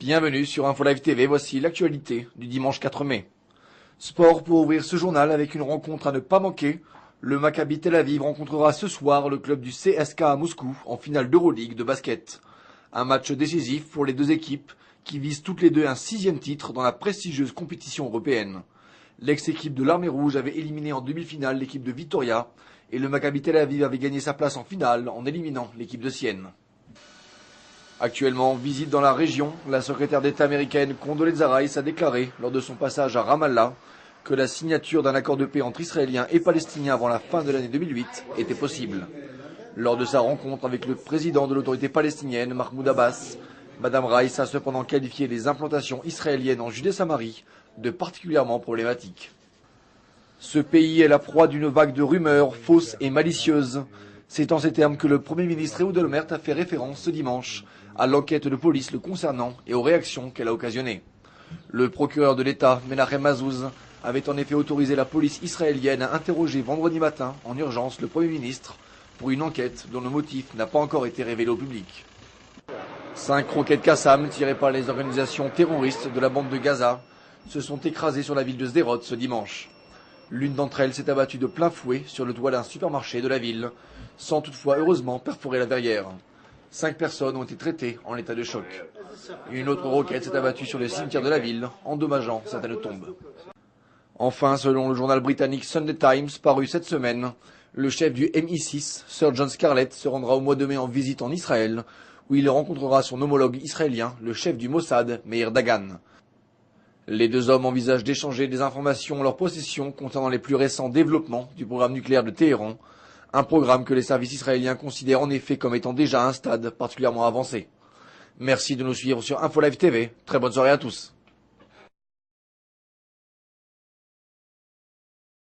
Bienvenue sur InfoLive TV, voici l'actualité du dimanche 4 mai. Sport pour ouvrir ce journal avec une rencontre à ne pas manquer. Le Maccabi Tel Aviv rencontrera ce soir le club du CSKA à Moscou en finale d'Euroleague de basket. Un match décisif pour les deux équipes qui visent toutes les deux un 6e titre dans la prestigieuse compétition européenne. L'ex-équipe de l'Armée Rouge avait éliminé en demi-finale l'équipe de Vitoria et le Maccabi Tel Aviv avait gagné sa place en finale en éliminant l'équipe de Sienne. Actuellement en visite dans la région, la secrétaire d'État américaine Condoleezza Rice a déclaré lors de son passage à Ramallah que la signature d'un accord de paix entre Israéliens et Palestiniens avant la fin de l'année 2008 était possible. Lors de sa rencontre avec le président de l'autorité palestinienne, Mahmoud Abbas, Madame Rice a cependant qualifié les implantations israéliennes en Judée-Samarie de particulièrement problématiques. Ce pays est la proie d'une vague de rumeurs fausses et malicieuses. C'est en ces termes que le Premier ministre Ehud Olmert a fait référence ce dimanche à l'enquête de police le concernant et aux réactions qu'elle a occasionnées. Le procureur de l'État, Menachem Mazouz, avait en effet autorisé la police israélienne à interroger vendredi matin en urgence le Premier ministre pour une enquête dont le motif n'a pas encore été révélé au public. 5 roquettes Qassam tirées par les organisations terroristes de la bande de Gaza se sont écrasées sur la ville de Sderot ce dimanche. L'une d'entre elles s'est abattue de plein fouet sur le toit d'un supermarché de la ville, sans toutefois heureusement perforer la verrière. 5 personnes ont été traitées en état de choc. Une autre roquette s'est abattue sur le cimetière de la ville, endommageant certaines tombes. Enfin, selon le journal britannique Sunday Times, paru cette semaine, le chef du MI6, Sir John Scarlett, se rendra au mois de mai en visite en Israël, où il rencontrera son homologue israélien, le chef du Mossad, Meir Dagan. Les deux hommes envisagent d'échanger des informations en leur possession concernant les plus récents développements du programme nucléaire de Téhéran, un programme que les services israéliens considèrent en effet comme étant déjà à un stade particulièrement avancé. Merci de nous suivre sur InfoLive TV. Très bonne soirée à tous.